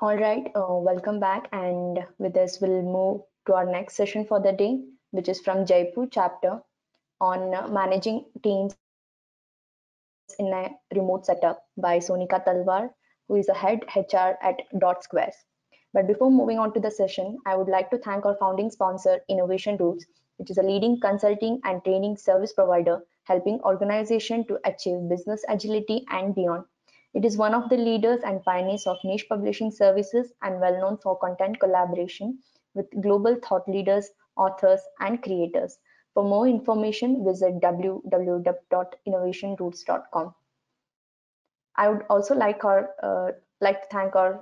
All right, welcome back. And with this, we'll move to our next session for the day, which is from Jaipur chapter on managing teams in a remote setup by Sonika Talwar, who is a head HR at Dot Squares. But before moving on to the session, I would like to thank our founding sponsor, Innovation Roots, which is a leading consulting and training service provider helping organizations to achieve business agility and beyond. It is one of the leaders and pioneers of niche publishing services and well known for content collaboration with global thought leaders, authors, and creators. For more information, visit www.innovationroots.com. I would also like to thank our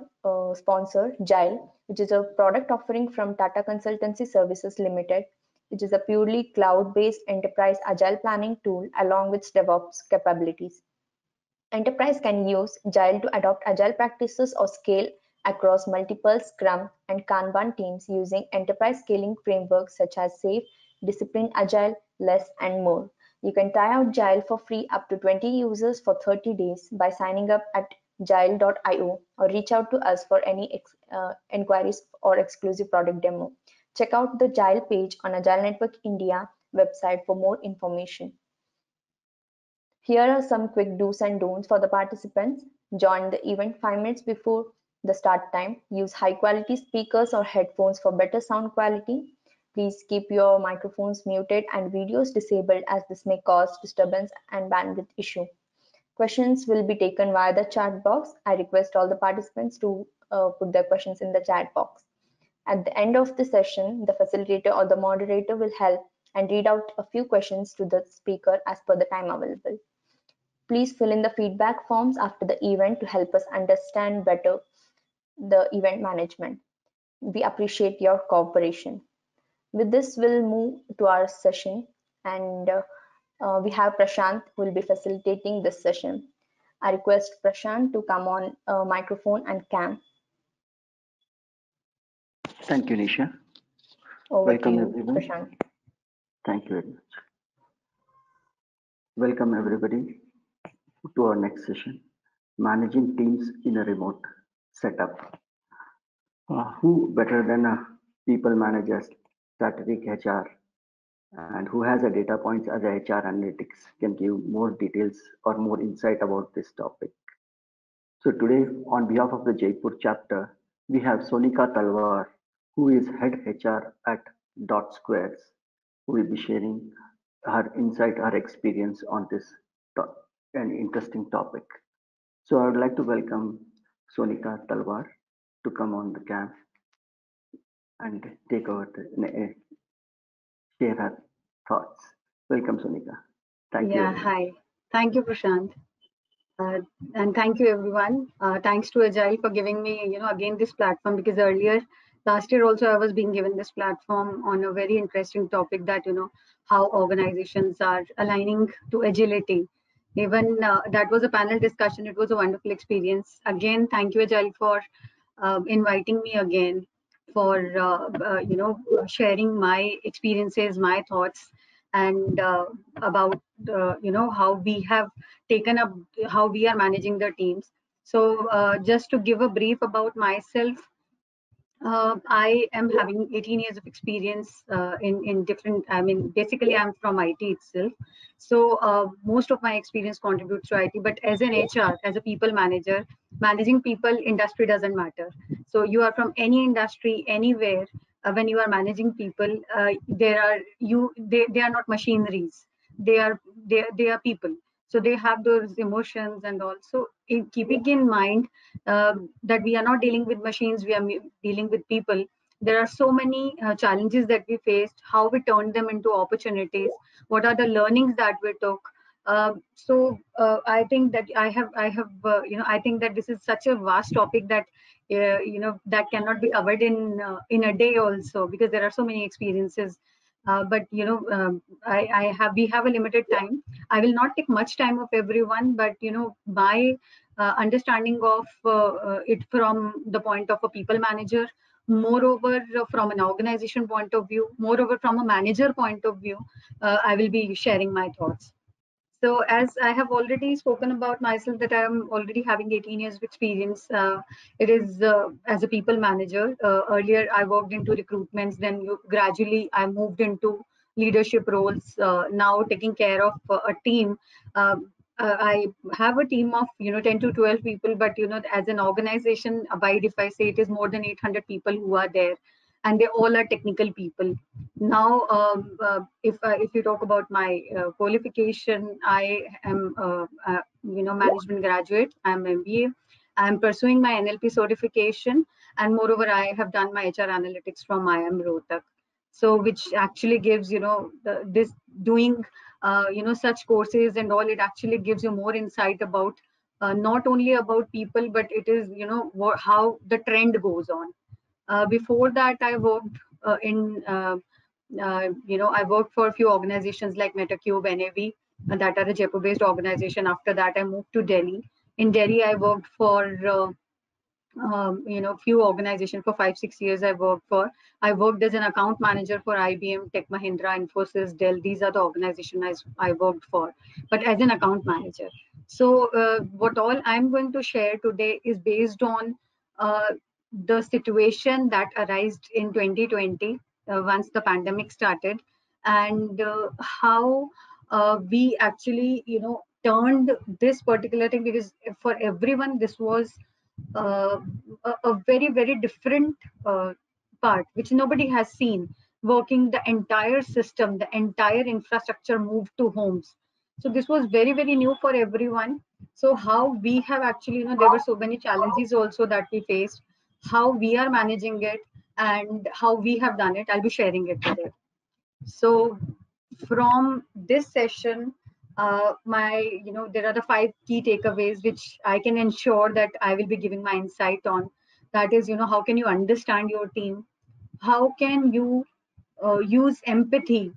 sponsor, Gile, which is a product offering from Tata Consultancy Services Limited, which is a purely cloud-based enterprise agile planning tool along with DevOps capabilities. Enterprise can use Gile to adopt agile practices or scale across multiple Scrum and Kanban teams using enterprise scaling frameworks such as SAFe, Disciplined Agile, LESS, and more. You can try out Gile for free up to 20 users for 30 days by signing up at gile.io or reach out to us for any inquiries or exclusive product demo. Check out the Gile page on Agile Network India website for more information. Here are some quick do's and don'ts for the participants. Join the event 5 minutes before the start time. Use high quality speakers or headphones for better sound quality. Please keep your microphones muted and videos disabled as this may cause disturbance and bandwidth issue. Questions will be taken via the chat box. I request all the participants to put their questions in the chat box. At the end of the session, the facilitator or the moderator will help and read out a few questions to the speaker as per the time available. Please fill in the feedback forms after the event to help us understand better the event management. We appreciate your cooperation. With this, we'll move to our session, and we have Prashant who will be facilitating this session. I request Prashant to come on microphone and cam. Thank you, Nisha. Over to Welcome, you, everyone. Prashant. Thank you very much. Welcome, everybody, to our next session, Managing Teams in a Remote Setup. Who better than a people manager, strategic HR, and who has a data points as a HR analytics can give more details or more insight about this topic. So today, on behalf of the Jaipur chapter, we have Sonika Talwar, who is head HR at Dot Squares, who will be sharing her insight, her experience on this an interesting topic. So I would like to welcome Sonika Talwar to come on the cam and take over, share her thoughts. Welcome, Sonika. Thank you. Yeah, hi. Thank you, Prashant. And thank you, everyone. Thanks to Agile for giving me, again, this platform, because earlier, last year also, I was being given this platform on a very interesting topic that, how organizations are aligning to agility. Even that was a panel discussion. It was a wonderful experience. Again, thank you, Agile, for inviting me again, for, sharing my experiences, my thoughts, and about how we have taken up, how we are managing the teams. So just to give a brief about myself, I am having 18 years of experience in different, I mean, basically I'm from IT itself. So most of my experience contributes to IT, but as an HR, as a people manager, managing people, industry doesn't matter. So you are from any industry, anywhere, when you are managing people, they are not machineries. They are people. So they have those emotions, and also keeping in mind that we are not dealing with machines, we are dealing with people. There are so many challenges that we faced, how we turned them into opportunities, what are the learnings that we took. I think that I think that this is such a vast topic that that cannot be covered in a day also, because there are so many experiences. But we have a limited time. I will not take much time of everyone, but my understanding of it from the point of a people manager, moreover from an organization point of view, moreover from a manager point of view, I will be sharing my thoughts. So as I have already spoken about myself, that I am already having 18 years of experience. It is as a people manager. Earlier, I worked into recruitments. Then gradually, I moved into leadership roles. Now, taking care of a team. I have a team of 10 to 12 people, but as an organization, abide if I say it is more than 800 people who are there, and they all are technical people. Now, if you talk about my qualification, I am management graduate. I'm MBA. I'm pursuing my NLP certification, and moreover, I have done my HR analytics from IIM Rohtak. So, which actually gives this doing such courses and all. It actually gives you more insight about not only about people, but it is how the trend goes on. Before that, I worked I worked for a few organizations like MetaCube, NAV, that are a Jaipur-based organization. After that, I moved to Delhi. In Delhi, I worked for few organizations for 5-6 years. I worked as an account manager for IBM, Tech Mahindra, Infosys, Dell. These are the organizations I worked for, but as an account manager. So what all I'm going to share today is based on the situation that arose in 2020 once the pandemic started, and how we actually turned this particular thing, because for everyone this was uh, a very very different part which nobody has seen. Working the entire system, the entire infrastructure moved to homes. So this was very very new for everyone. So how we have actually, there were so many challenges also that we faced, how we are managing it, and how we have done it. I'll be sharing it today. So from this session, there are the 5 key takeaways which I can ensure that I will be giving my insight on. That is, how can you understand your team? How can you use empathy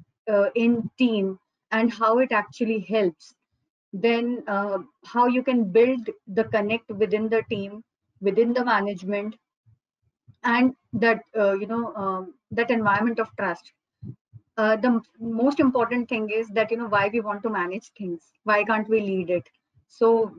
in team, and how it actually helps? Then how you can build the connect within the team, within the management, and that environment of trust. The most important thing is that why we want to manage things, why can't we lead it? So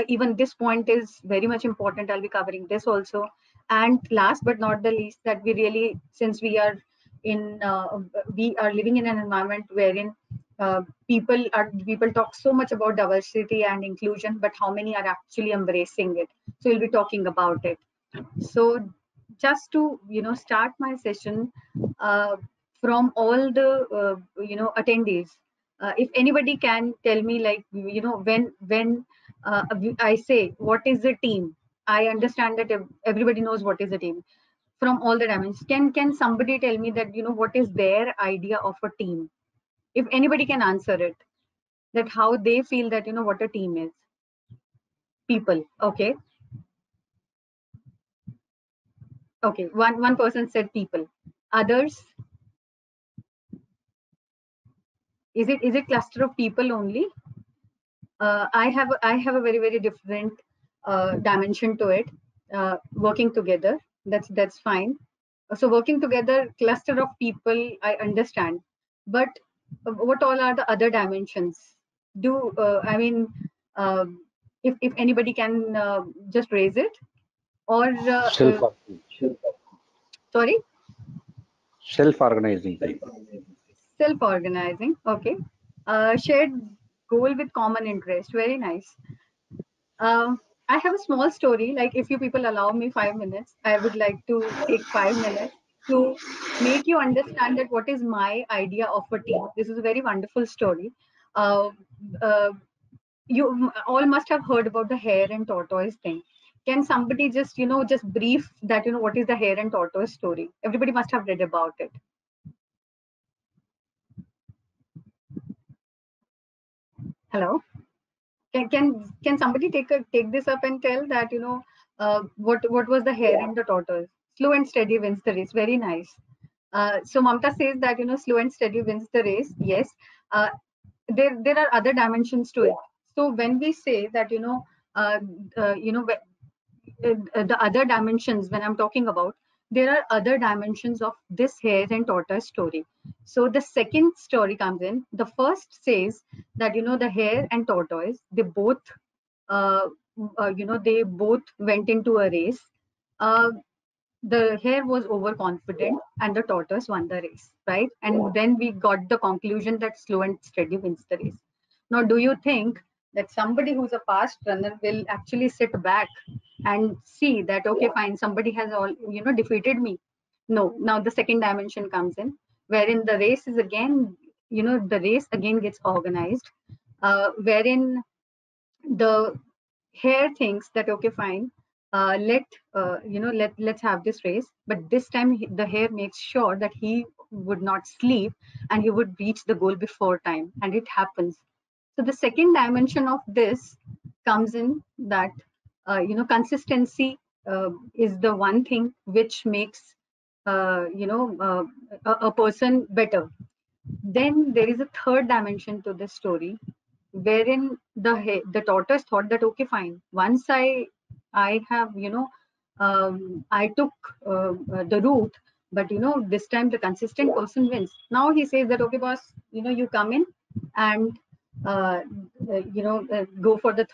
even this point is very much important. I'll be covering this also. And last but not the least, that we really, since we are living in an environment wherein people talk so much about diversity and inclusion, but how many are actually embracing it? So we'll be talking about it. So just to start my session, from all the attendees, if anybody can tell me, like, when I say what is a team, I understand that everybody knows what is a team from all the dimensions. Can somebody tell me that what is their idea of a team? If anybody can answer it, that how they feel that what a team is. People. Okay. Okay, one person said people. Others, is it cluster of people only? I have a very very different dimension to it. Working together, that's fine. So working together, cluster of people, I understand, but what all are the other dimensions? Do I mean, if anybody can just raise it, or Self sorry, self-organizing type. self-organizing. Okay, shared goal with common interest. Very nice. Um, I have a small story. Like, if you people allow me 5 minutes, I would like to take 5 minutes to make you understand that what is my idea of a team. This is a very wonderful story. Uh, uh, you all must have heard about the hare and tortoise thing. Can somebody just brief that, what is the hare and tortoise story? Everybody must have read about it. Hello? Can somebody take this up and tell that, what was the hare and the tortoise? Slow and steady wins the race. Very nice. So Mamta says that slow and steady wins the race. Yes. uh, there are other dimensions to it. So when we say that uh, uh, you know the other dimensions, when I'm talking about, there are other dimensions of this hare and tortoise story. So the second story comes in. The first says that, the hare and tortoise, they both, uh, they both went into a race. Uh, the hare was overconfident and the tortoise won the race, right? And then we got the conclusion that slow and steady wins the race. Now, do you think that somebody who's a fast runner will actually sit back and see that, okay, fine, somebody has all, defeated me? No. Now the second dimension comes in, wherein the race is again, the race again gets organized, wherein the hare thinks that, okay, fine, let's have this race, but this time the hare makes sure that he would not sleep and he would reach the goal before time, and it happens. So the second dimension of this comes in that, consistency is the one thing which makes a person better. Then there is a third dimension to this story, wherein the tortoise thought that, okay, fine, once I have, I took the route, but this time the consistent person wins. Now he says that, okay, boss, you come in and go for the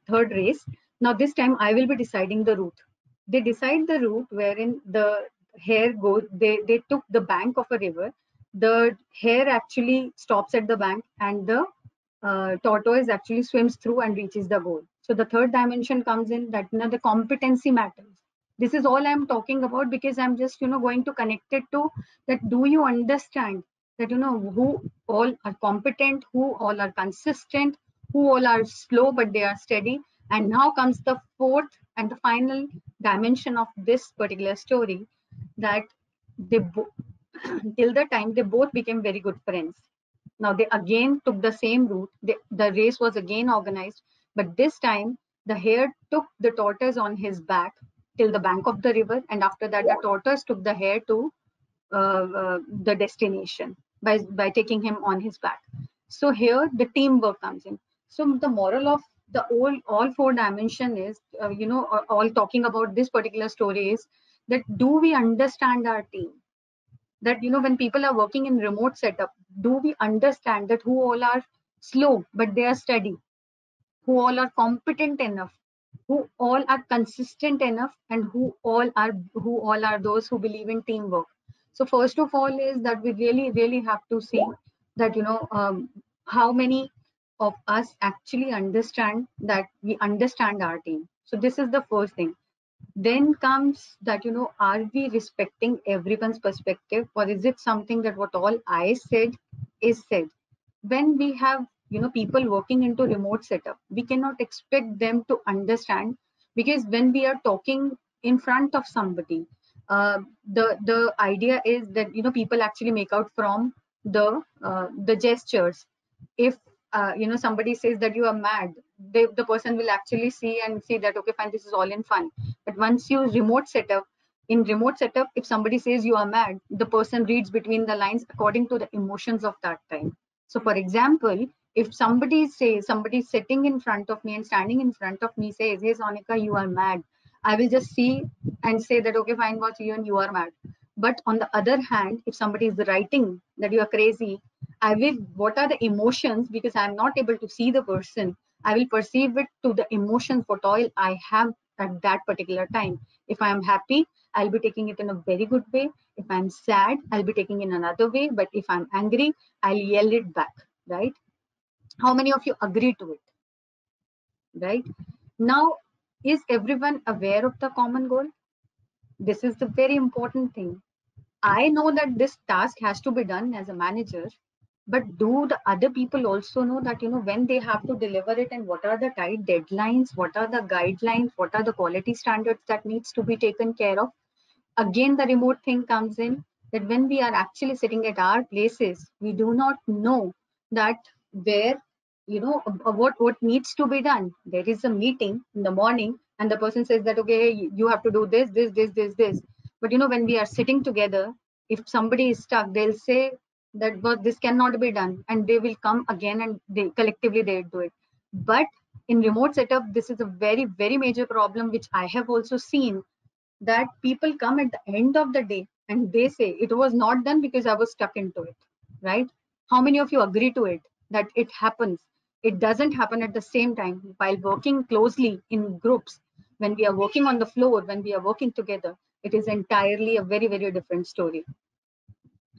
third race. Now this time I will be deciding the route. They decide the route wherein the hare goes. They took the bank of a river. The hare actually stops at the bank, and the tortoise actually swims through and reaches the goal. So the third dimension comes in, that the competency matters. This is all I'm talking about because I'm just going to connect it to that. Do you understand that who all are competent, who all are consistent, who all are slow but they are steady? And now comes the fourth and the final dimension of this particular story, that they till the time they both became very good friends. Now they again took the same route. The race was again organized, but this time the hare took the tortoise on his back till the bank of the river, and after that the tortoise took the hare to the destination by taking him on his back. So here the teamwork comes in. So the moral of the all four dimension is, all talking about this particular story is that, do we understand our team? That when people are working in remote setup, do we understand that who all are slow but they are steady, who all are competent enough, who all are consistent enough, and who all are those who believe in teamwork? So first of all is that we really have to see that how many of us actually understand that we understand our team. So this is the first thing. Then comes that, are we respecting everyone's perspective, or is it something that what all I said is said? When we have, people working into remote setup, we cannot expect them to understand, because when we are talking in front of somebody, the idea is that, people actually make out from the gestures. If somebody says that you are mad, the person will actually see and see that, okay, fine, this is all in fun. But once you remote setup, if somebody says you are mad, the person reads between the lines according to the emotions of that time. So for example, if somebody sitting in front of me and standing in front of me says, hey Sonika, you are mad, I will just see and say that, okay, fine, what's you, and you are mad. But on the other hand, if somebody is writing that you are crazy, I will, what are the emotions? Because I'm not able to see the person, I will perceive it to the emotions what all I have at that particular time. If I'm happy, I'll be taking it in a very good way. If I'm sad, I'll be taking it in another way. But if I'm angry, I'll yell it back, right? How many of you agree to it, right? Now, is everyone aware of the common goal? This is the very important thing. I know that this task has to be done as a manager, but do the other people also know that, when they have to deliver it, and what are the tight deadlines, what are the guidelines, what are the quality standards that needs to be taken care of? Again, the remote thing comes in, that when we are actually sitting at our places, we do not know that where, what needs to be done. There is a meeting in the morning and the person says that, okay, you have to do this. But when we are sitting together, if somebody is stuck, they'll say that, but this cannot be done, and they will come again and they collectively they do it. But in remote setup, this is a very major problem which I have also seen, that people come at the end of the day and they say it was not done because I was stuck into it, right? How many of you agree to it, that it happens? It doesn't happen at the same time. While working closely in groups, when we are working on the floor, when we are working together, it is entirely a very, very different story.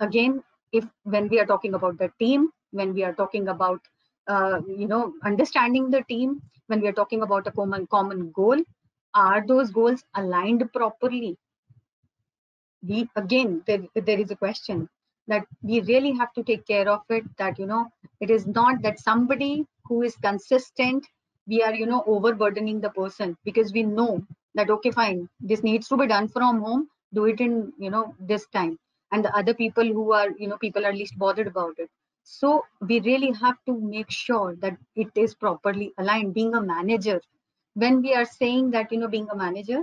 Again, if when we are talking about the team, when we are talking about understanding the team, when we are talking about a common goal, are those goals aligned properly? We again, there is a question that we really have to take care of it, that it is not that somebody who is consistent, we are overburdening the person, because we know that okay, fine, this needs to be done from home, do it in this time, and the other people who are people are least bothered about it. So we really have to make sure that it is properly aligned. Being a manager, when we are saying that being a manager,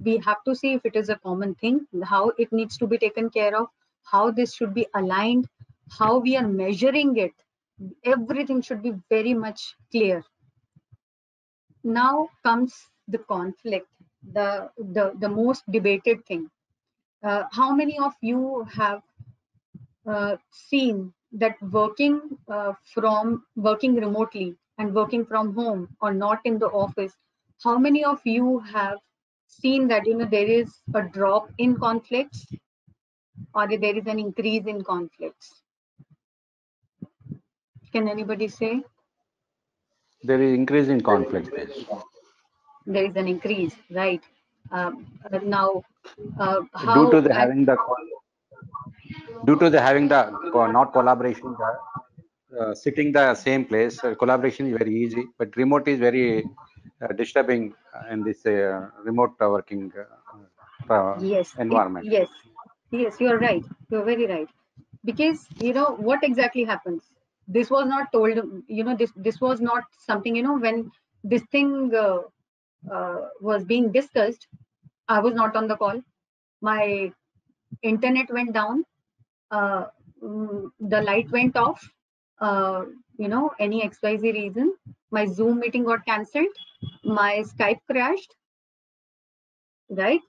we have to see if it is a common thing, how it needs to be taken care of, how this should be aligned, how we are measuring it. Everything should be very much clear. Now comes the conflict, the most debated thing. How many of you have seen that working remotely and working from home or not in the office, how many of you have seen that there is a drop in conflicts or there is an increase in conflicts? Can anybody say? There is increase in conflict. There is an increase, right? Now, Due how to the and having the not collaboration, sitting the same place, collaboration is very easy, but remote is very disturbing in this remote working yes, environment. yes, you're right. You're very right. Because what exactly happens? This was not told. This was not something. When this thing was being discussed, I was not on the call. My internet went down. The light went off. Any XYZ reason. My Zoom meeting got cancelled. My Skype crashed. Right.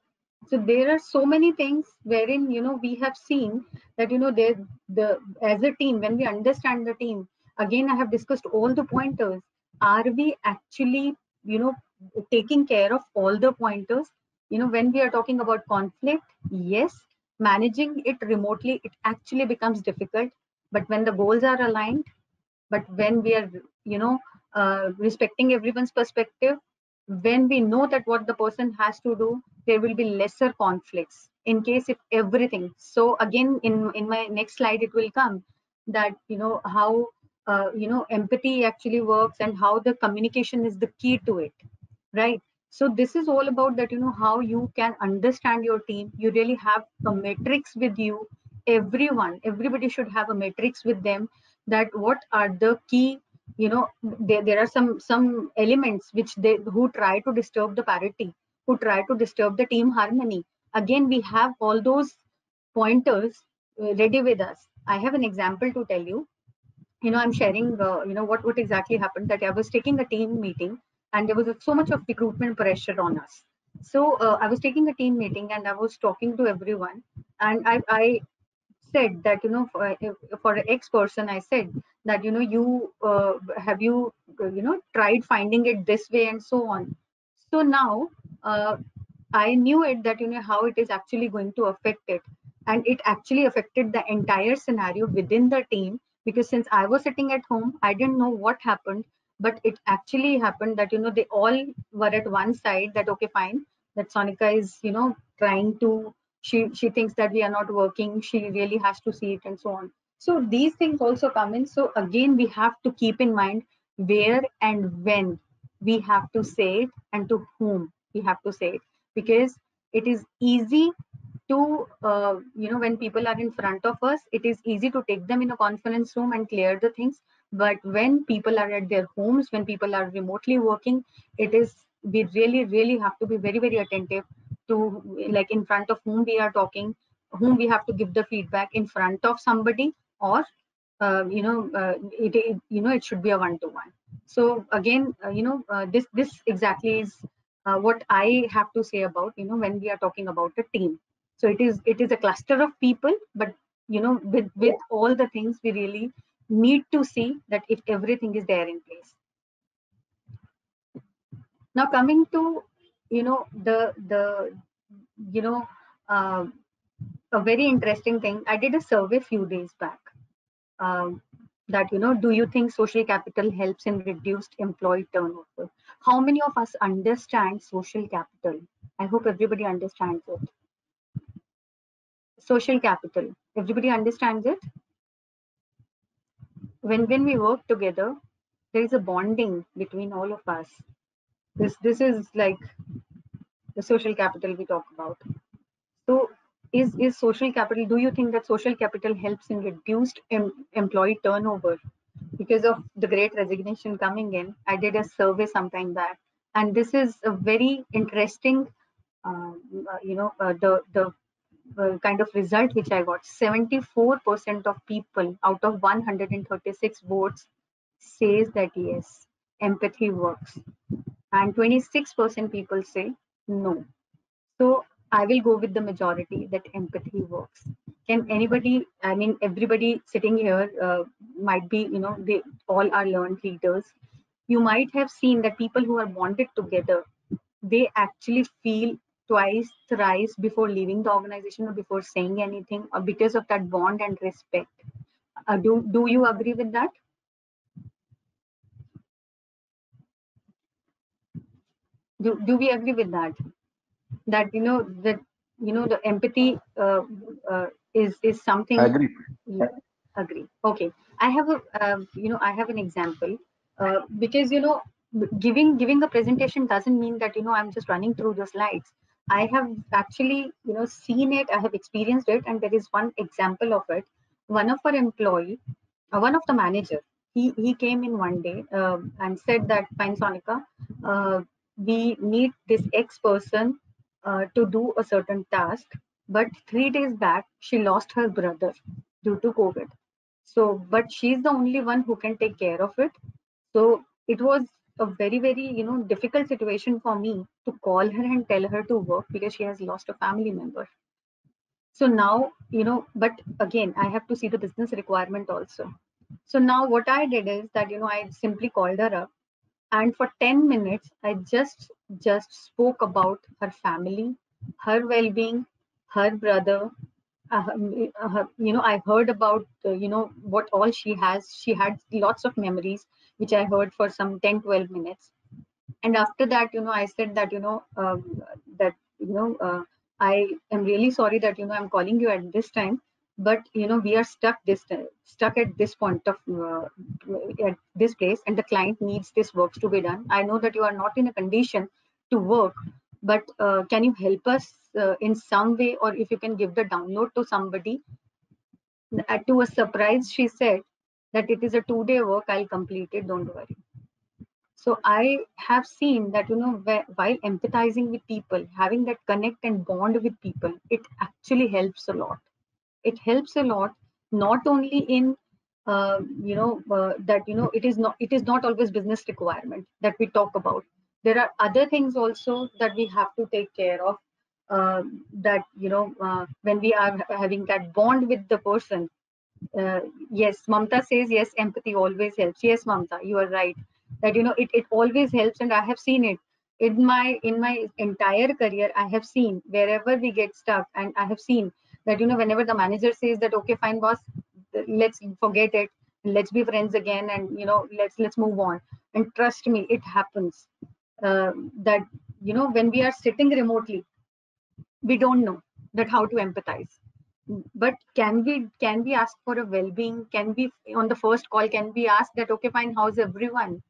So there are so many things wherein we have seen that there the as a team, when we understand the team, again I have discussed all the pointers. Are we actually taking care of all the pointers? When we are talking about conflict, yes, managing it remotely, it actually becomes difficult. But when the goals are aligned, but when we are respecting everyone's perspective, when we know that what the person has to do, there will be lesser conflicts. In case if everything, so again in my next slide it will come that how empathy actually works and how the communication is the key to it, right? So this is all about that, how you can understand your team. You really have a matrix with you. Everybody should have a matrix with them, that what are the key, there are some elements which they who try to disturb the parity, who try to disturb the team harmony. Again, we have all those pointers ready with us. I have an example to tell you. I'm sharing what exactly happened, that I was taking a team meeting and there was so much of recruitment pressure on us. So I was taking a team meeting and I was talking to everyone, and I said that for an X person, I said that you have you tried finding it this way and so on. So now I knew it, that how it is actually going to affect it, and it actually affected the entire scenario within the team. Because since I was sitting at home, I didn't know what happened, but it actually happened that they all were at one side, that okay, fine, that Sonika is trying to, she thinks that we are not working, she really has to see it and so on. So these things also come in. So again, we have to keep in mind where and when we have to say it and to whom we have to say it. Because it is easy to when people are in front of us, it is easy to take them in a conference room and clear the things. But when people are at their homes, when people are remotely working, it is, we really have to be very, very attentive to, like, in front of whom we are talking, whom we have to give the feedback, in front of somebody, or it should be a one-to-one. So again, this exactly is what I have to say about, when we are talking about a team. So it is a cluster of people, but with all the things, we really need to see that if everything is there in place. Now coming to the uh, a very interesting thing. I did a survey few days back, that do you think social capital helps in reduced employee turnover? How many of us understand social capital? I hope everybody understands it. Social capital, everybody understands it. When we work together, there is a bonding between all of us. This is like the social capital we talk about. So is social capital, do you think that social capital helps in reduced employee turnover? Because of the great resignation coming in, I did a survey sometime back, and this is a very interesting, the kind of result which I got. 74% of people out of 136 votes says that yes, empathy works, and 26% people say no. So I will go with the majority that empathy works. Can anybody, I mean, everybody sitting here might be, they all are learned leaders. You might have seen that people who are bonded together, they actually feel twice, thrice before leaving the organization or before saying anything, or because of that bond and respect. Do you agree with that? Do we agree with that? That the empathy is something. I agree. Yeah, agree. Okay, I have a I have an example, because giving a presentation doesn't mean that I'm just running through the slides. I have actually seen it, I have experienced it, and there is one example of it. One of our employee, one of the manager, he came in one day and said that, fine Sonika, we need this X person to do a certain task, but 3 days back she lost her brother due to COVID. So, but she's the only one who can take care of it. So it was a very, very, difficult situation for me to call her and tell her to work because she has lost a family member. So now, but again, I have to see the business requirement also. So now what I did is that, I simply called her up, and for 10 minutes, I just spoke about her family, her well-being, her brother. I heard about, what all she has. She had lots of memories, which I heard for some 10, 12 minutes. And after that, I said that, that, I am really sorry that, I'm calling you at this time, but, we are stuck at this point of, at this place, and the client needs this work to be done. I know that you are not in a condition to work, but can you help us in some way, or if you can give the download to somebody? To a surprise, she said that it is a 2-day work, I'll complete it, don't worry. So I have seen that, while empathizing with people, having that connect and bond with people, it actually helps a lot. It helps a lot, not only in, that, it is not always business requirement that we talk about. There are other things also that we have to take care of, that, when we are having that bond with the person. Yes, Mamta says, yes, empathy always helps. Yes, Mamta, you are right. That, it always helps, and I have seen it. In my entire career, I have seen wherever we get stuck, and I have seen that, whenever the manager says that, okay, fine, boss, let's forget it, let's be friends again, and, let's move on. And trust me, it happens. That, when we are sitting remotely, we don't know that how to empathize, but can we ask for a well-being? Can we, on the first call, can we ask that, okay, fine, how's everyone?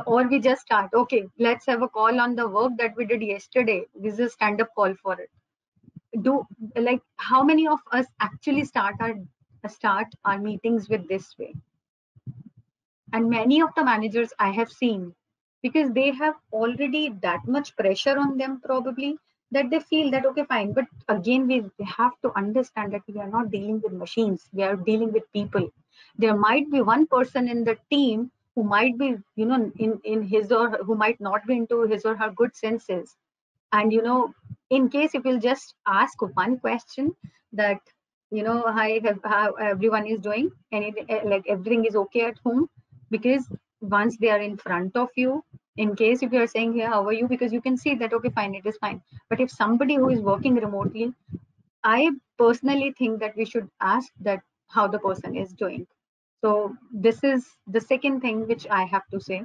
Or we just start, okay, let's have a call on the work that we did yesterday. This is a stand-up call for it. Do, like, how many of us actually start our meetings with this way? And many of the managers I have seen, because they have already that much pressure on them, probably, that they feel that, okay, fine, but again, we have to understand that we are not dealing with machines, we are dealing with people. There might be one person in the team who might be, you know, in his or who might not be into his or her good senses. And, you know, in case if you'll just ask one question that, you know, hi, how everyone is doing, anything, like everything is okay at home, because once they are in front of you, in case if you are saying here, how are you, because you can see that, okay, fine, it is fine. But if somebody who is working remotely, I personally think that we should ask that how the person is doing. So this is the second thing which I have to say.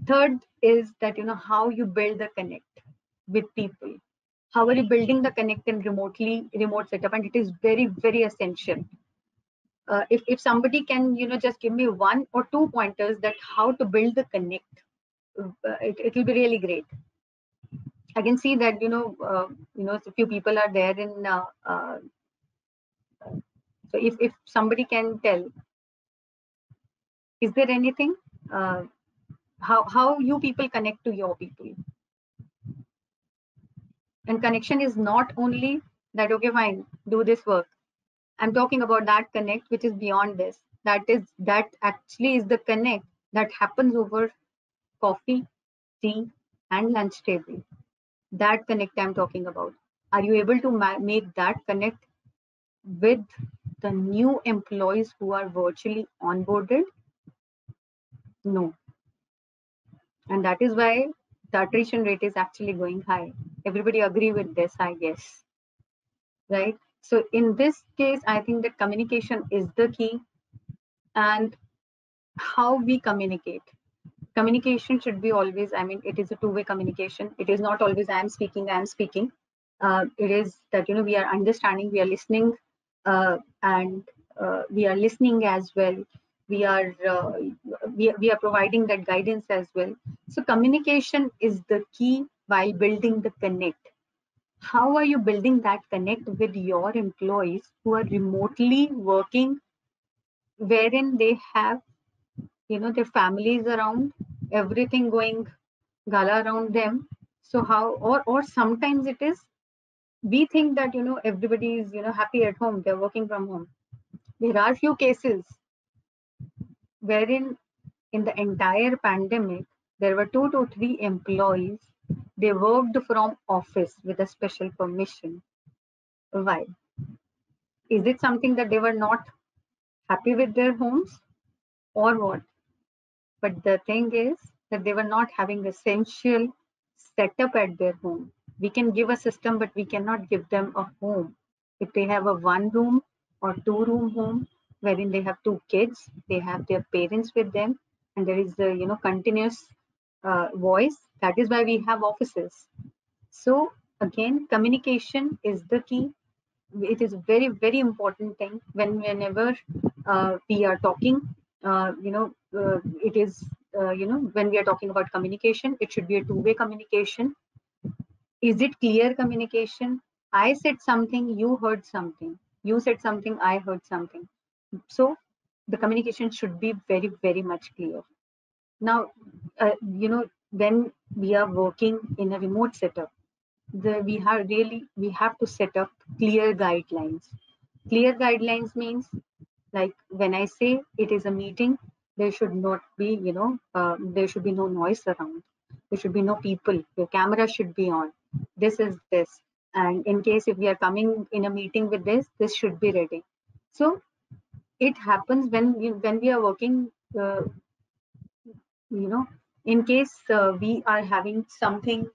Third is that, you know, how you build the connect with people. How are you building the connect in remote setup? And it is very, very essential. If somebody can, you know, just give me 1 or 2 pointers that how to build the connect, it will be really great. I can see that, you know, a few people are there in, so if somebody can tell, is there anything, how you people connect to your people? And connection is not only that, okay, fine, do this work. I'm talking about that connect which is beyond this. That actually is the connect that happens over coffee, tea, and lunch table. That connect I'm talking about. Are you able to make that connect with the new employees who are virtually onboarded? No. And that is why the attrition rate is actually going high. Everybody agree with this, I guess. Right? So in this case, I think that communication is the key. And how we communicate. Communication should be always, I mean, it is a two-way communication. It is not always I am speaking. It is that, you know, we are understanding, we are listening, and we are listening as well. We are we are providing that guidance as well. So communication is the key while building the connect. How are you building that connect with your employees who are remotely working, wherein they have, you know, their families around, everything going gala around them? So how, or sometimes it is, we think that, you know, everybody is, you know, happy at home, they're working from home. There are few cases wherein in the entire pandemic there were 2 to 3 employees, they worked from office with a special permission. Why? Is it something that they were not happy with their homes, or what? But the thing is that they were not having essential setup at their home. We can give a system, but we cannot give them a home. If they have a 1 room or 2 room home, wherein they have 2 kids, they have their parents with them, and there is the, you know, continuous voice. That is why we have offices. So again, communication is the key. It is a very, very important thing whenever we are talking. It is, when we are talking about communication, it should be a two-way communication. Is it clear communication? I said something, you heard something. You said something, I heard something. So the communication should be very, very much clear. Now, when we are working in a remote setup, we have to set up clear guidelines. Clear guidelines means, like when I say it is a meeting, there should not be, there should be no noise around. There should be no people. Your camera should be on. This is this. And in case if we are coming in a meeting with this should be ready. So it happens when we are working, in case we are having something,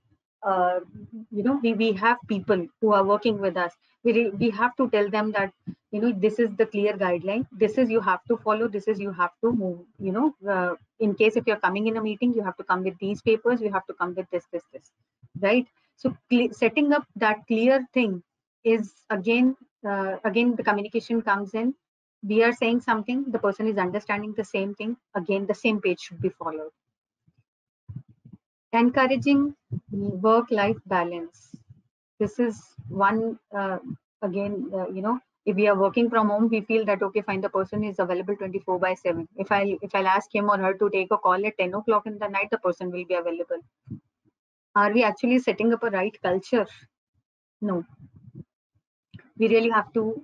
we have people who are working with us. We have to tell them that, this is the clear guideline. This is you have to follow. This is you have to move. In case if you're coming in a meeting, you have to come with these papers. You have to come with this, right? So setting up that clear thing is again the communication comes in. We are saying something, the person is understanding the same thing. Again, the same page should be followed. Encouraging work-life balance. This is one, if we are working from home, we feel that, okay, fine, the person is available 24/7. If I'll ask him or her to take a call at 10 o'clock in the night, the person will be available. Are we actually setting up a right culture? No. We really have to,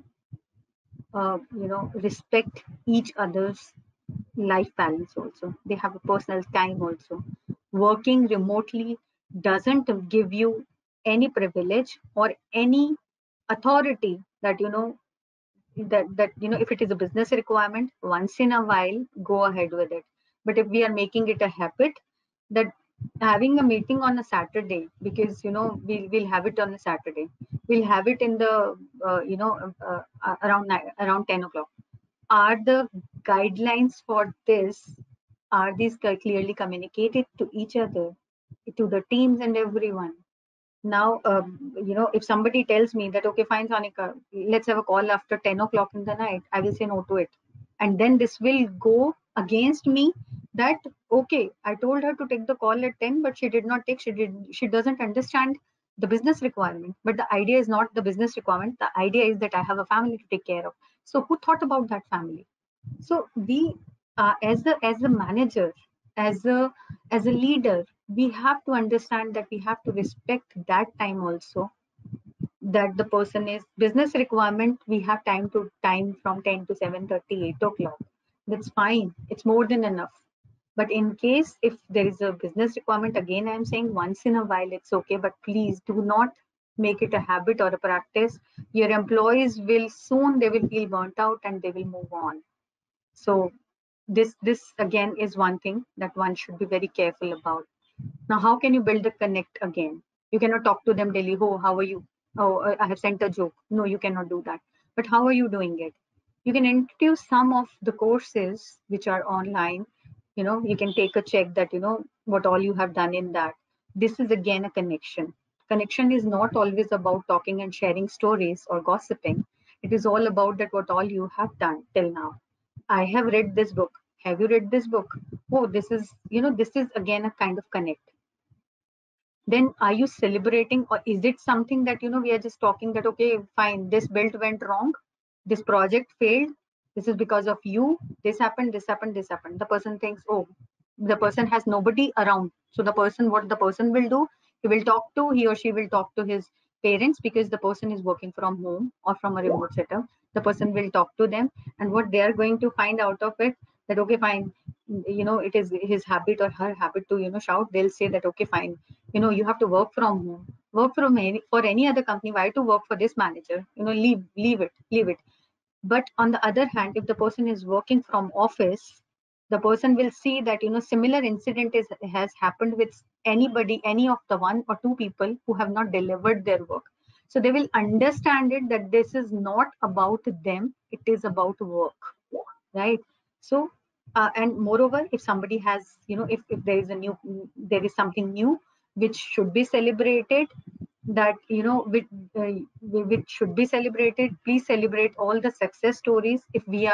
respect each other's life balance also. They have a personal time also. Working remotely doesn't give you any privilege or any authority that if it is a business requirement once in a while, go ahead with it. But if we are making it a habit that having a meeting on a Saturday, because we'll have it on a Saturday, we'll have it in the around 10 o'clock. Are the guidelines for this, are these clearly communicated to each other, to the teams and everyone? Now, if somebody tells me that, okay, fine, Sonika, let's have a call after 10 o'clock in the night, I will say no to it. And then this will go against me that, okay, I told her to take the call at 10, but she did not take, she doesn't understand the business requirement. But the idea is not the business requirement. The idea is that I have a family to take care of. So who thought about that family? So we, as a manager, as a leader, we have to understand that we have to respect that time also, that the person is business requirement, we have time to time from 10 to 7:30, 8 o'clock. That's fine, it's more than enough. But in case if there is a business requirement, again I'm saying once in a while it's okay, but please do not make it a habit or a practice. Your employees will soon, they will feel burnt out and they will move on. So this again is one thing that one should be very careful about. Now, how can you build a connect again? You cannot talk to them daily. Oh, how are you? Oh, I have sent a joke. No, you cannot do that. But how are you doing it? You can introduce some of the courses which are online. You can take a check that what all you have done in that. This is again a connection. Connection is not always about talking and sharing stories or gossiping. It is all about that what all you have done till now. I have read this book. Have you read this book? Oh, this is again a kind of connect. Then are you celebrating, or is it something that we are just talking that, okay, fine, this build went wrong, this project failed, this is because of you, this happened, this happened, this happened. The person thinks, oh, the person has nobody around. So what the person will do, he or she will talk to his parents, because the person is working from home or from a remote setup. The person will talk to them, and what they are going to find out of it, that okay, fine, it is his habit or her habit to shout. They'll say that, okay, fine, you have to work from any other company. Why to work for this manager? Leave it. But on the other hand, if the person is working from office, the person will see that similar incident has happened with any of the one or two people who have not delivered their work. So they will understand it, that this is not about them, it is about work, right? So and moreover, if somebody has if there is something new which should be celebrated, that which should be celebrated, please celebrate all the success stories. If we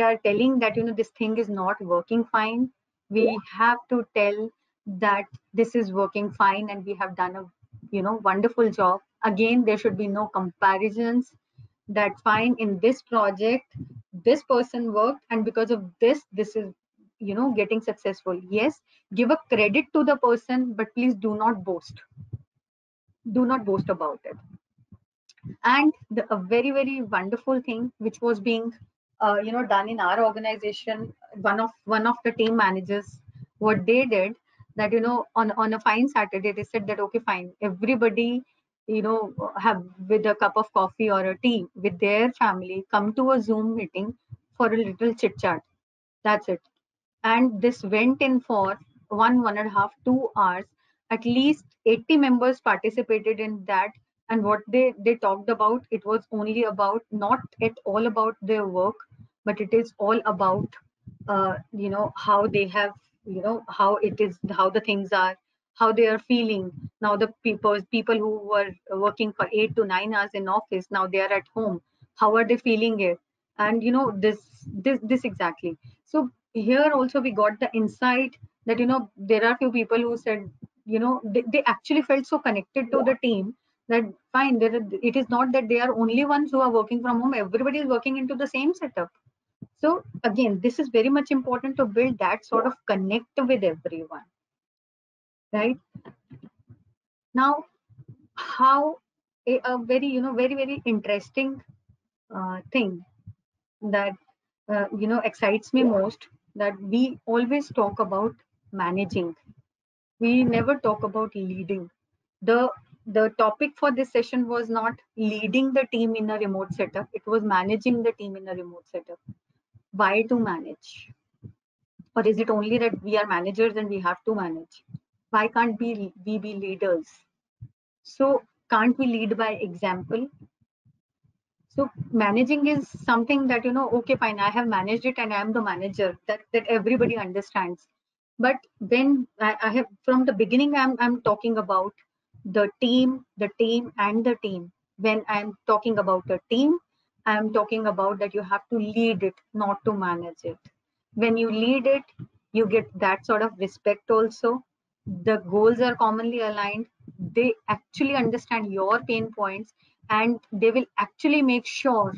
are telling that this thing is not working fine, we have to tell that this is working fine and we have done a wonderful job. Again, there should be no comparisons, that fine, in this project this person worked, and because of this is getting successful. Yes, give a credit to the person, but please do not boast about it. And a very very wonderful thing which was being done in our organization, one of the team managers, what they did, that on a fine Saturday, they said that, okay, fine, everybody have with a cup of coffee or a tea with their family, come to a Zoom meeting for a little chit chat. That's it. And this went in for 1.5, 2 hours. At least 80 members participated in that. And what they talked about, it was only about, not at all about their work, but it is all about how they have, how the things are, how they are feeling now. The people who were working for 8 to 9 hours in office, now they are at home, how are they feeling it? And this exactly. So here also we got the insight that there are few people who said they actually felt so connected to the team, that fine, it is not that they are only ones who are working from home, everybody is working into the same setup. So again, this is very much important to build that sort of connect with everyone, right? Now, how a very very very interesting thing, that excites me most, that we always talk about managing. We never talk about leading. The topic for this session was not leading the team in a remote setup. It was managing the team in a remote setup. Why to manage? Or is it only that we are managers and we have to manage? Why can't we be leaders? So can't we lead by example? So managing is something that, okay, fine, I have managed it and I am the manager, that everybody understands. But when I have, from the beginning, I'm talking about the team and the team. When I'm talking about a team, I'm talking about that you have to lead it, not to manage it. When you lead it, you get that sort of respect also. The goals are commonly aligned. They actually understand your pain points, and they will actually make sure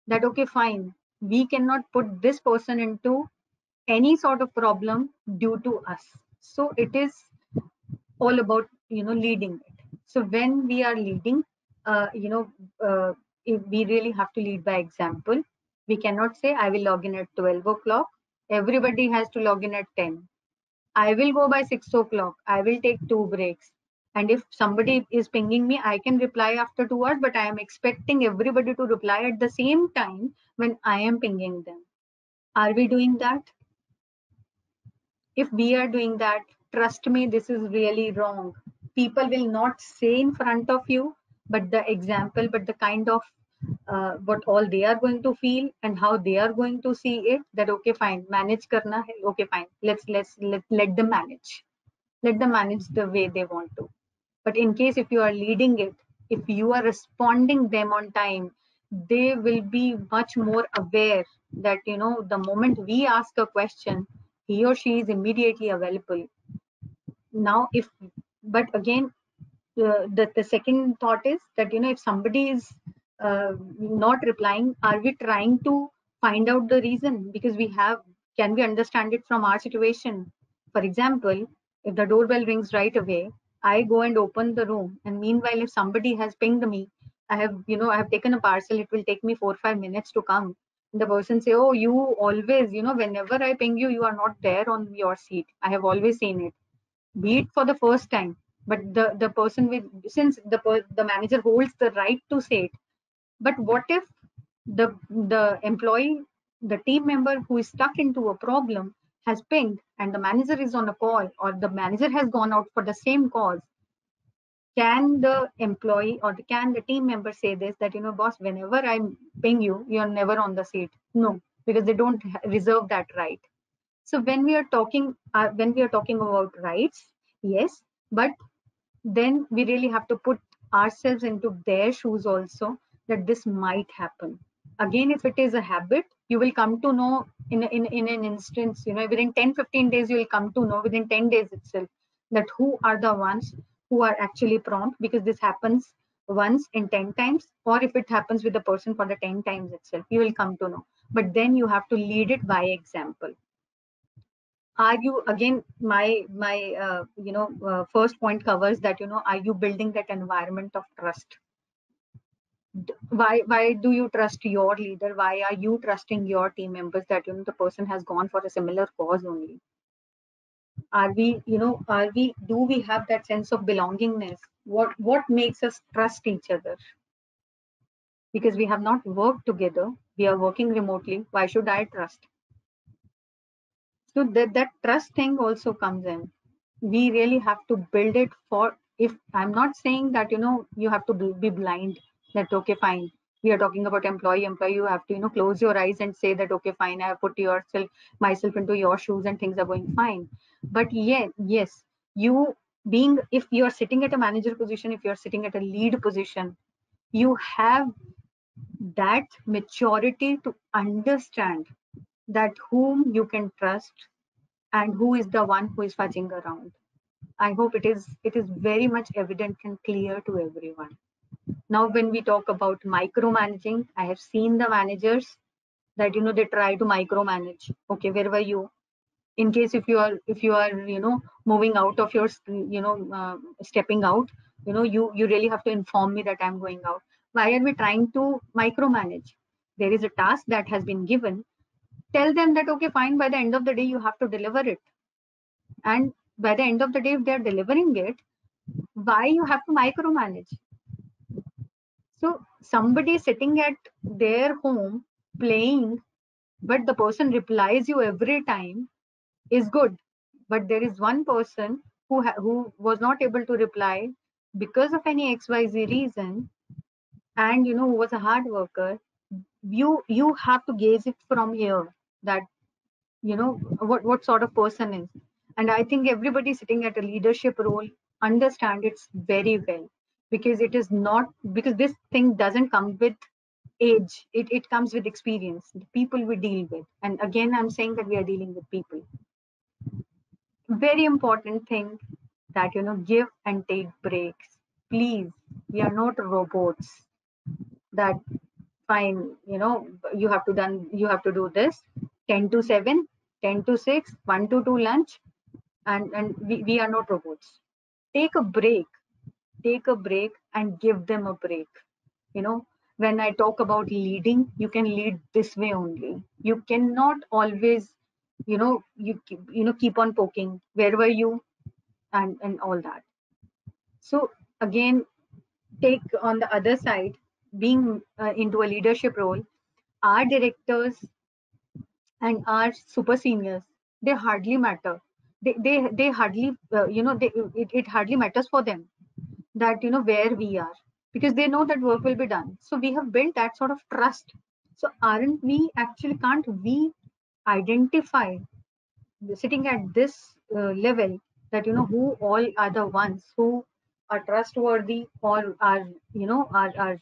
that, okay, fine, we cannot put this person into any sort of problem due to us. So it is all about leading it. So when we are leading, uh, you know if we really have to lead by example. We cannot say I will log in at 12 o'clock, everybody has to log in at 10. I will go by 6 o'clock, I will take 2 breaks, and if somebody is pinging me, I can reply after 2 hours, but I am expecting everybody to reply at the same time when I am pinging them. Are we doing that? If we are doing that, trust me, this is really wrong. People will not say in front of you, but the example, but the kind of what all they are going to feel and how they are going to see it, that okay, fine, manage karna hai, okay, fine, let them manage. Let them manage the way they want to. But in case if you are leading it, if you are responding them on time, they will be much more aware that, the moment we ask a question, he or she is immediately available. Now, but again, the second thought is that, if somebody is not replying, are we trying to find out the reason? Because can we understand it from our situation? For example, if the doorbell rings right away, I go and open the room, and meanwhile, if somebody has pinged me, I have taken a parcel, it will take me 4 or 5 minutes to come. The person say, oh, you always, whenever I ping you, you are not there on your seat, I have always seen it. Be it for the first time, but the person with, since the manager holds the right to say it. But what if the employee, the team member who is stuck into a problem has pinged, and the manager is on a call, or the manager has gone out for the same cause? Can the employee or can the team member say this, that, boss, whenever I ping you, you're never on the seat? No, because they don't reserve that right. So when we are talking about rights, yes, but then we really have to put ourselves into their shoes also, that this might happen. Again, if it is a habit, you will come to know in an instance, within 10-15 days, you will come to know within 10 days itself, that who are the ones who are actually prompt, because this happens once in 10 times, or if it happens with the person for the 10 times itself, you will come to know. But then you have to lead it by example. Are you, again, my first point covers that, are you building that environment of trust? Why do you trust your leader? Why are you trusting your team members that, the person has gone for a similar cause only? Do we have that sense of belongingness? What makes us trust each other? Because we have not worked together, we are working remotely, why should I trust? So that trust thing also comes in. We really have to build it. For, if I'm not saying that, you have to be blind, that okay, fine, we are talking about employee, you have to, close your eyes and say that okay, fine, I have put myself into your shoes and things are going fine. But yes, you being, if you are sitting at a manager position, if you are sitting at a lead position, you have that maturity to understand that whom you can trust and who is the one who is fudging around. I hope it is very much evident and clear to everyone. Now, when we talk about micromanaging, I have seen the managers that, they try to micromanage. Okay, where were you? In case if you are moving out of your stepping out, you really have to inform me that I'm going out. Why are we trying to micromanage? There is a task that has been given. tell them that, okay, fine, by the end of the day, you have to deliver it. And by the end of the day, if they're delivering it, why you have to micromanage? So somebody sitting at their home playing, but the person replies you every time is good. But there is one person who was not able to reply because of any XYZ reason, and who was a hard worker. You have to gauge it from here, that what sort of person is. And I think everybody sitting at a leadership role understand it very well, because it is not, because this thing doesn't come with age, it comes with experience, the people we deal with. And again, I'm saying that we are dealing with people. Very important thing, that give and take breaks, please. We are not robots, that fine, you have to do this 10 to 7, 10 to 6, 1 to 2 lunch, and we are not robots. Take a break, and give them a break. When I talk about leading, you can lead this way only. You cannot always keep on poking, where were you, and all that. So again, take on the other side, being into a leadership role, our directors and our super seniors, they hardly matter. They hardly it hardly matters for them that where we are, because they know that work will be done. So we have built that sort of trust. So aren't we actually, can't we identify, sitting at this level, that who all are the ones who are trustworthy, or are are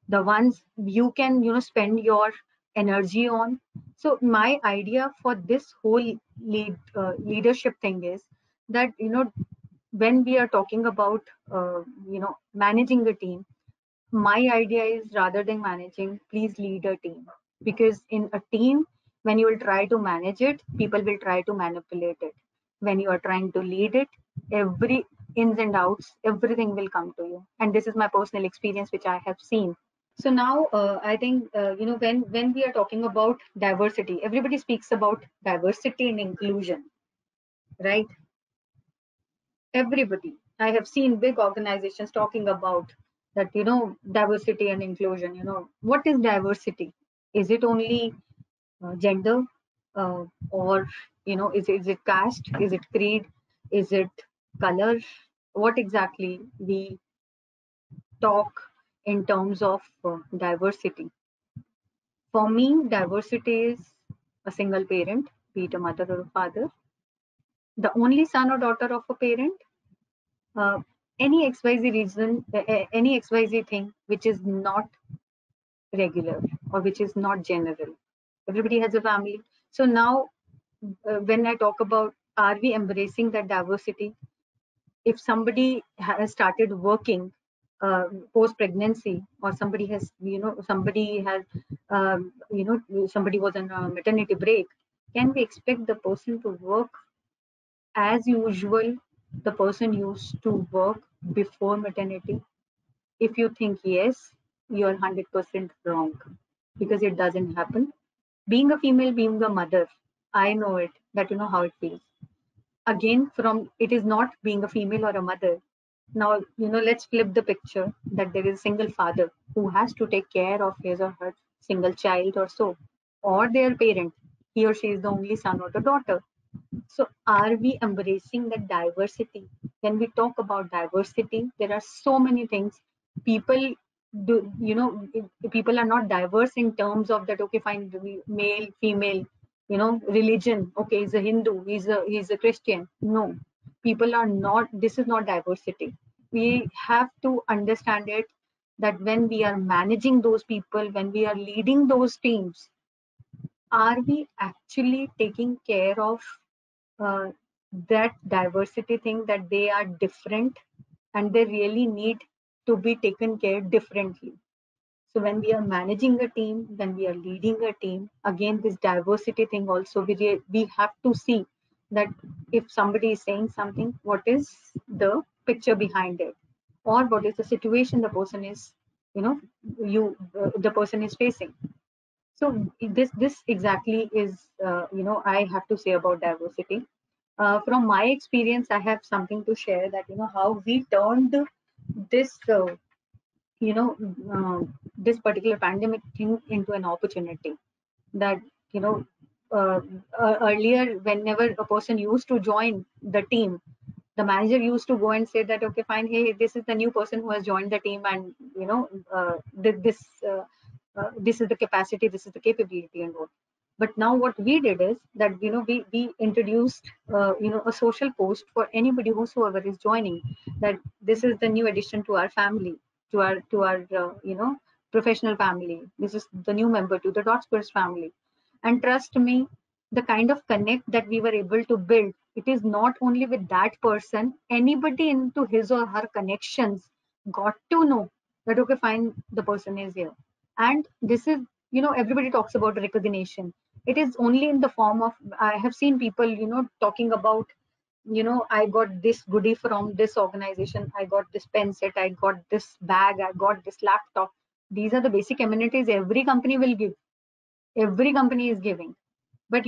the ones you can spend your energy on. So my idea for this whole leadership thing is that when we are talking about managing the team, my idea is, rather than managing, please lead a team. Because in a team, when you will try to manage it, people will try to manipulate it. When you are trying to lead it, every ins and outs, everything will come to you. And this is my personal experience, which I have seen. So now I think when we are talking about diversity, everybody speaks about diversity and inclusion, right? Everybody. I have seen big organizations talking about that, diversity and inclusion. What is diversity? Is it only gender, or is it caste? Is it creed? Is it color? What exactly we talk in terms of diversity? For me, diversity is a single parent, be it a mother or a father, the only son or daughter of a parent, uh, any XYZ reason, any XYZ thing which is not regular or which is not general. Everybody has a family. So now, when I talk about, are we embracing that diversity? If somebody has started working post pregnancy, or somebody has, somebody was on a maternity break, can we expect the person to work as usual the person used to work before maternity? If you think yes, you're 100% wrong, because it doesn't happen. Being a female, being a mother, I know it, that how it feels. Again, from it is not being a female or a mother. Now, let's flip the picture, that there is a single father who has to take care of his or her single child or so, or their parent. He or she is the only son or the daughter. So are we embracing the diversity? When we talk about diversity, there are so many things. People do, people are not diverse in terms of that, okay, fine, male, female, religion. Okay, he's a Hindu, he's a Christian. No, people are not, this is not diversity. We have to understand it, that when we are managing those people, when we are leading those teams, are we actually taking care of uh, that diversity thing, that they are different and they really need to be taken care differently? So when we are managing a team, when we are leading a team, again, this diversity thing also, we have to see that if somebody is saying something, what is the picture behind it, or what is the situation the person is, the person is facing. So this exactly is I have to say about diversity. From my experience, I have something to share that how we turned this you know this particular pandemic thing into an opportunity. That you know uh, earlier, whenever a person used to join the team, the manager used to go and say that, okay, fine, hey, this is the new person who has joined the team, and this is the capacity, this is the capability, and all. But now what we did is that we introduced a social post for anybody whosoever is joining, that this is the new addition to our family, to our professional family. This is the new member to the Dotspurs family. And trust me, the kind of connect that we were able to build, it is not only with that person, anybody into his or her connections got to know that, okay, fine, the person is here. And this is, everybody talks about recognition. It is only in the form of, I have seen people, talking about, I got this goodie from this organization, I got this pen set, I got this bag, I got this laptop. These are the basic amenities every company will give. Every company is giving. But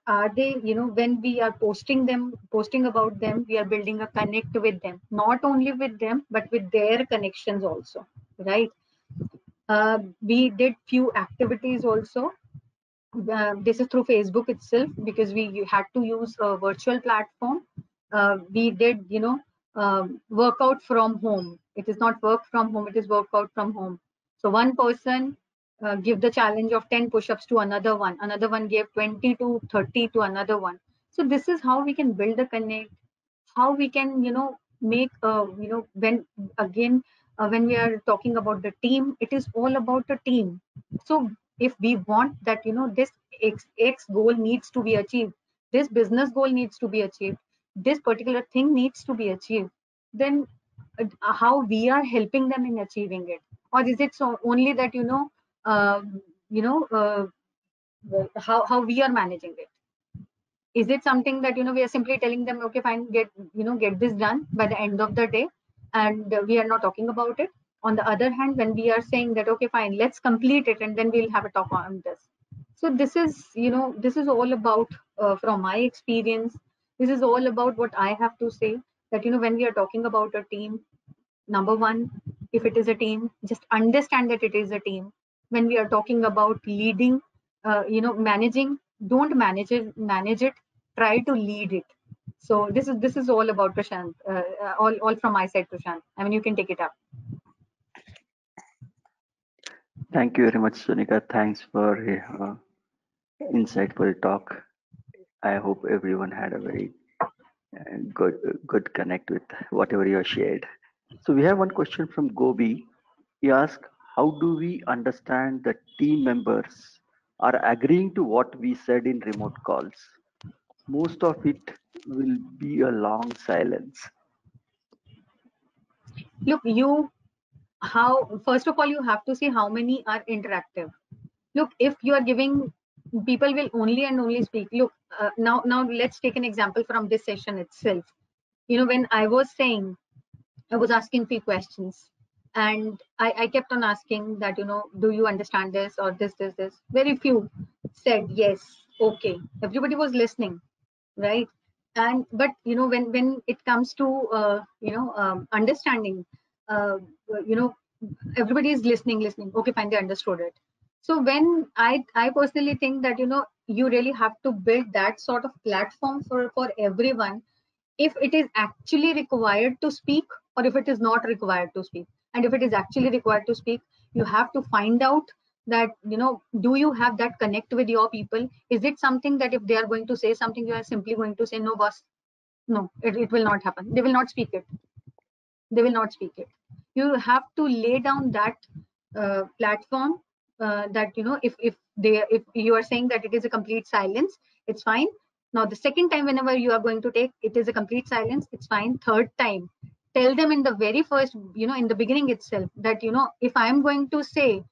are they, when we are posting about them, we are building a connect with them, not only with them but with their connections also, right? We did few activities also. This is through Facebook itself, because we had to use a virtual platform. We did workout from home. It is not work from home, it is workout from home. So one person give the challenge of 10 push-ups to another one gave 20 to 30 to another one. So this is how we can build a connect, how we can make when again when we are talking about the team, it is all about the team. So if we want that this x goal needs to be achieved, this business goal needs to be achieved, this particular thing needs to be achieved, then how we are helping them in achieving it? Or is it so only that uh, you know uh, how we are managing it? Is it something that we are simply telling them, okay, fine, get this done by the end of the day, and we are not talking about it? On the other hand, when we are saying that, okay, fine, let's complete it and then we'll have a talk on this. So this is all about, from my experience, this is all about what I have to say, that when we are talking about a team, number one, if it is a team, just understand that it is a team. When we are talking about leading, managing, don't manage it, try to lead it. So this is all about Prashant, all from my side, Prashant. I mean, you can take it up. Thank you very much, Sunika. Thanks for insightful talk. I hope everyone had a very good connect with whatever you have shared. So we have one question from Gobi. He asked, how do we understand that team members are agreeing to what we said in remote calls? Most of it will be a long silence. Look, how first of all, you have to see how many are interactive. Look, if you are giving, people will only and only speak. Look, now let's take an example from this session itself. When I was saying, I was asking few questions, and I kept on asking that, do you understand this or this? Very few said yes, okay. Everybody was listening, right? And but when it comes to understanding, uh, you know, everybody is listening. Okay, fine, they understood it. So when I personally think that you really have to build that sort of platform for everyone, if it is actually required to speak or if it is not required to speak. And if it is actually required to speak, you have to find out that do you have that connect with your people? Is it something that if they are going to say something, you are simply going to say, no boss, no, it will not happen, they will not speak it, they will not speak it. You have to lay down that platform, that if you are saying that it is a complete silence, it's fine. Now the second time, whenever you are going to take it is a complete silence, it's fine. Third time, tell them in the very first, in the beginning itself, that if I am going to say,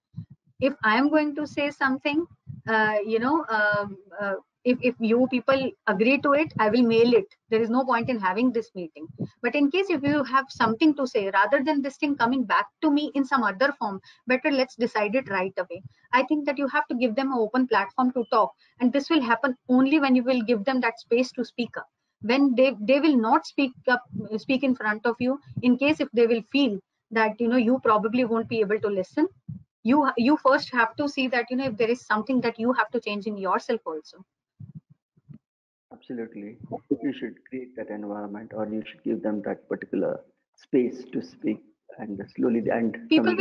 something, uh, you know um, uh, if you people agree to it, I will mail it. There is no point in having this meeting. But in case if you have something to say, rather than this thing coming back to me in some other form, better let's decide it right away. I think that you have to give them an open platform to talk, and this will happen only when you will give them that space to speak up. When they will not speak in front of you, in case if they will feel that you probably won't be able to listen, you first have to see that if there is something that you have to change in yourself also. Absolutely. You should create that environment, or you should give them that particular space to speak, and slowly and people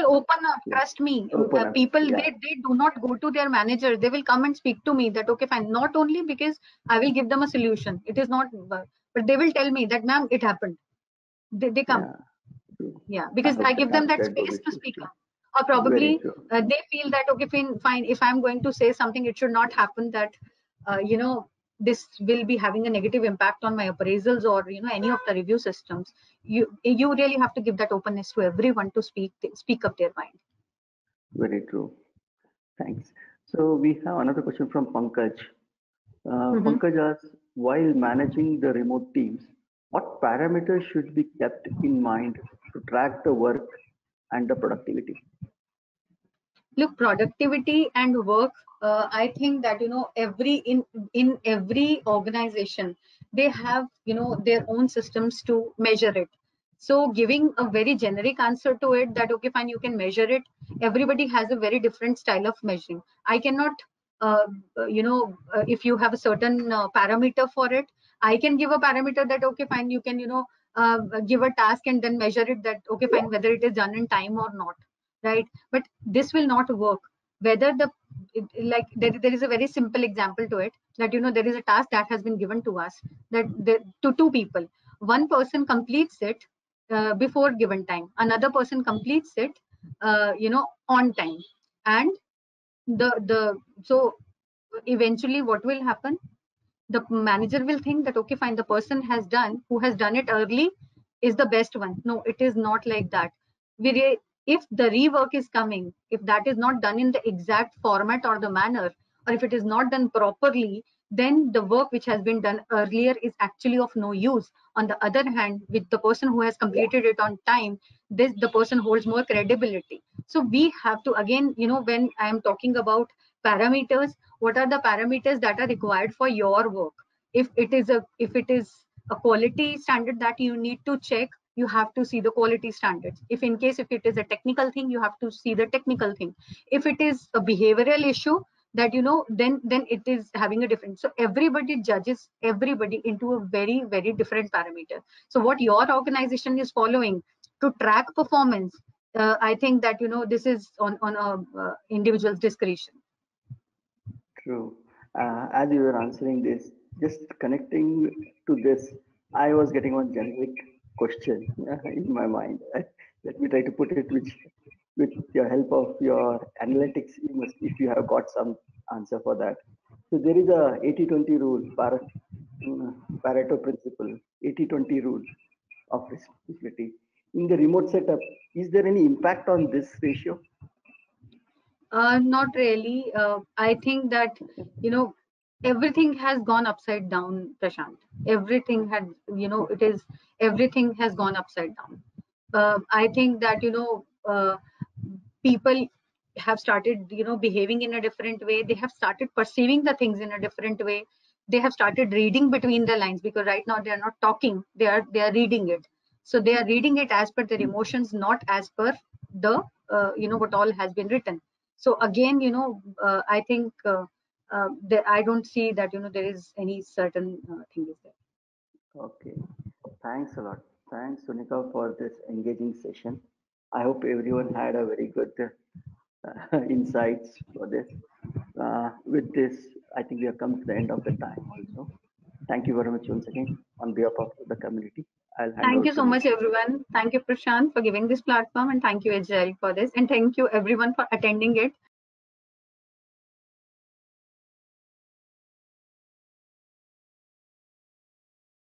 open up. Yeah. Trust me. Open up, People, yeah. they do not go to their manager. They will come and speak to me that, okay, fine. Not only because I will give them a solution. It is not, but they will tell me that, ma'am, it happened. They come. Yeah, because I give them that space to speak up. Or probably they feel that, okay, fine, if I'm going to say something, it should not happen that, this will be having a negative impact on my appraisals or, any of the review systems. You really have to give that openness to everyone to speak up their mind. Very true. Thanks. So we have another question from Pankaj. Pankaj asks, while managing the remote teams, what parameters should be kept in mind to track the work and the productivity? Look, productivity and work, I think that in every organization they have their own systems to measure it. So giving a very generic answer to it that, okay, fine, you can measure it, everybody has a very different style of measuring. I cannot if you have a certain parameter for it, I can give a parameter that, okay, fine, you can give a task and then measure it that, okay, fine, whether it is done in time or not, right? But this will not work. Whether there is a very simple example to it, that there is a task that has been given to us, that to two people, one person completes it before given time, another person completes it on time, and so eventually what will happen, the manager will think that, okay, fine, the person who has done it early is the best one. No, it is not like that. If the rework is coming, if that is not done in the exact format or the manner, or if it is not done properly, then the work which has been done earlier is actually of no use. On the other hand, with the person who has completed it on time, the person holds more credibility. So we have to, again, when I am talking about parameters, what are the parameters that are required for your work? If it is a quality standard that you need to check, you have to see the quality standards. If it is a technical thing, you have to see the technical thing. If it is a behavioral issue, that then it is having a different. So everybody judges everybody into a very, very different parameter. So what your organization is following to track performance, I think that this is on a individual's discretion. True. As you were answering this, just connecting to this, I was getting one generic question in my mind. Let me try to put it with your help of your analytics. If you have got some answer for that. So there is a 80-20 rule, Pareto principle, 80-20 rule of responsibility. In the remote setup, is there any impact on this ratio? Not really. I think that everything has gone upside down, Prashant. Everything everything has gone upside down. I think that people have started behaving in a different way. They have started perceiving the things in a different way. They have started reading between the lines, because right now they are not talking, they are reading it. So they are reading it as per their emotions, not as per the what all has been written. So again, I think I don't see that there is any certain thing is there. Okay, thanks a lot. Thanks, Sunika, for this engaging session. I hope everyone had a very good insights for this. With this, I think we have come to the end of the time also. Thank you very much once again on behalf of the community. Thank you so much, everyone. Thank you, Prashant, for giving this platform, and thank you, Ajay, for this, and thank you everyone for attending it.